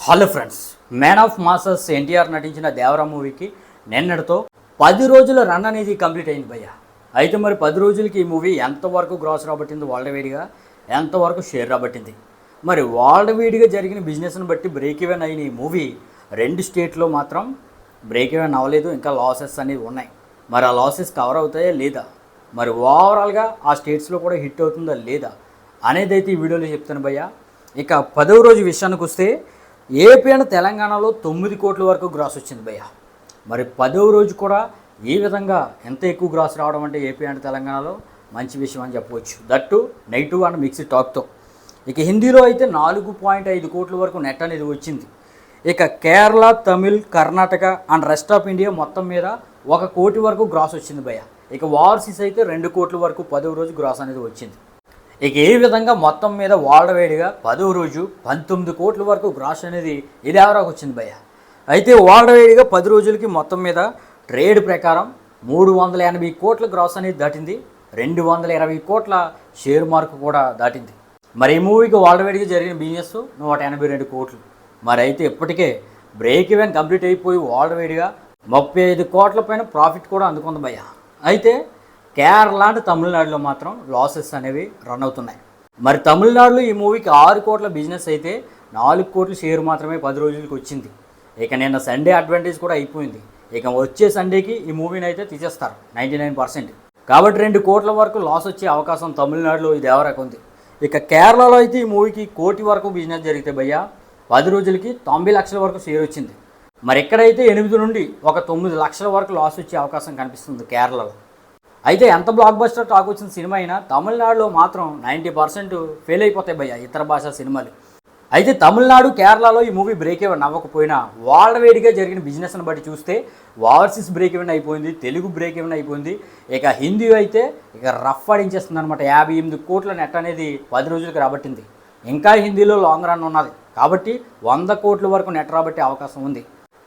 Hello friends, man of masses NTR నటించిన దేవరా మూవీకి నిన్నటితో 10 రోజుల రన్ అనేది కంప్లీట్ అయింది భయ్య. అయితే మరి 10 రోజులకి ఈ మూవీ ఎంతవరకు గ్రాస్ రాబట్టింది, వరల్డ్ వైడ్గా ఎంతవరకు షేర్ రాబట్టింది, మరి వరల్డ్ వైడ్గా జరిగిన బిజినెస్ని బట్టి బ్రేక్ ఈవెన్ అయిన ఈ మూవీ 2 స్టేట్లో మాత్రం బ్రేక్ ఈవెన్ అవ్వలేదు, ఇంకా లాసెస్ అనేవి ఉన్నాయి. మరి ఆ లాసెస్ కవర్ అవుతాయా లేదా, మరి ఓవరాల్గా ఆ స్టేట్స్లో కూడా హిట్ అవుతుందా లేదా అనేది అయితే ఈ వీడియోలో చెప్తాను భయ్య. ఇక 10వ రోజు విషయానికి వస్తే ఏపీ అండ్ తెలంగాణలో 9 కోట్ల వరకు గ్రాస్ వచ్చింది భయ్య. మరి 10వ రోజు కూడా ఈ విధంగా ఎంత ఎక్కువ గ్రాస్ రావడం అంటే ఏపీ అండ్ తెలంగాణలో మంచి విషయం అని చెప్పవచ్చు, దట్టు నెగిటివ్ అండ్ మిక్స్డ్ టాక్తో. ఇక హిందీలో అయితే 4.5 కోట్ల వరకు నెట్ అనేది వచ్చింది. ఇక Kerala, Tamil, Karnataka and rest of India మొత్తం మీద 1 కోటి వరకు గ్రాస్ వచ్చింది భయ్య. ఇక ఓవర్సీస్ అయితే 2 కోట్ల వరకు 10వ రోజు గ్రాస్ అనేది వచ్చింది. ఇక ఏ విధంగా మొత్తం మీద వరల్డ్ వైడ్గా 10వ రోజు 19 కోట్ల వరకు గ్రాస్ అనేది ఇది ఎవరాకు వచ్చింది భయ్య. అయితే వరల్డ్ వైడ్గా 10 రోజులకి మొత్తం మీద ట్రేడ్ ప్రకారం 380 కోట్ల గ్రాస్ అనేది దాటింది, 220 కోట్ల షేర్ మార్క్ కూడా దాటింది. మరి ఈ మూవీకి వరల్డ్ వైడ్గా జరిగిన బిజినెస్ 182 కోట్లు. మరి అయితే ఇప్పటికే బ్రేక్ ఈవెన్ కంప్లీట్ అయిపోయి వరల్డ్ వైడ్గా 35 కోట్ల పైన ప్రాఫిట్ కూడా అందుకుంది భయ్య. అయితే కేరళ అండ్ తమిళనాడులో మాత్రం లాసెస్ అనేవి రన్ అవుతున్నాయి. మరి తమిళనాడులో ఈ మూవీకి 6 కోట్ల బిజినెస్ అయితే 4 కోట్ల షేర్ మాత్రమే 10 రోజులకి వచ్చింది. ఇక నిన్న సండే అడ్వాంటేజ్ కూడా అయిపోయింది. ఇక వచ్చే సండేకి ఈ మూవీని అయితే తీసేస్తారు 99%. కాబట్టి 2 కోట్ల వరకు లాస్ వచ్చే అవకాశం తమిళనాడులో ఇది ఎవరికి ఉంది. ఇక కేరళలో అయితే ఈ మూవీకి 1 కోటి వరకు బిజినెస్ జరిగితే భయ్య 10 రోజులకి 90 లక్షల వరకు షేర్ వచ్చింది. మరి ఎక్కడైతే 8 నుండి 9 లక్షల వరకు లాస్ వచ్చే అవకాశం కనిపిస్తుంది కేరళలో. అయితే ఎంత బ్లాక్ బస్టర్ టాక్ వచ్చిన సినిమా అయినా తమిళనాడులో మాత్రం 90% ఫెయిల్ అయిపోతాయి భయ్య ఇతర భాషా సినిమాలు. అయితే తమిళనాడు, కేరళలో ఈ మూవీ బ్రేక్ ఈవెన్ అవ్వకపోయినా వరల్డ్ వైడ్గా జరిగిన బిజినెస్ని బట్టి చూస్తే ఓవర్సీస్ బ్రేక్ ఈవెన్ అయిపోయింది, తెలుగు బ్రేక్ ఈవెన్ అయిపోయింది. ఇక హిందీ అయితే ఇక రఫ్ ఆడించేస్తుంది అనమాట. 58 కోట్ల నెట్ అనేది 10 రోజులకు రాబట్టింది. ఇంకా హిందీలో లాంగ్ రన్ ఉన్నది కాబట్టి 100 కోట్ల వరకు నెట్ రాబట్టే అవకాశం ఉంది.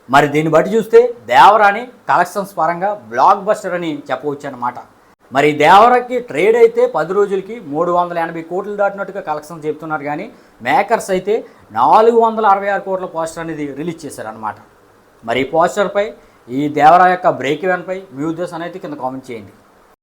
మరి దీన్ని బట్టి చూస్తే దేవరాని కలెక్షన్స్ పరంగా బ్లాక్ బస్టర్ అని చెప్పవచ్చు అన్నమాట. మరి దేవరాకి ట్రేడ్ అయితే 10 రోజులకి 380 కోట్లు దాటినట్టుగా కలెక్షన్స్ చెప్తున్నారు, కానీ మేకర్స్ అయితే 466 కోట్ల పోస్టర్ అనేది రిలీజ్ చేశారనమాట. మరి ఈ పోస్టర్పై, ఈ దేవరా యొక్క బ్రేక్ ఈవెన్పై మీ ఉద్దేశం అయితే కింద కామెంట్ చేయండి.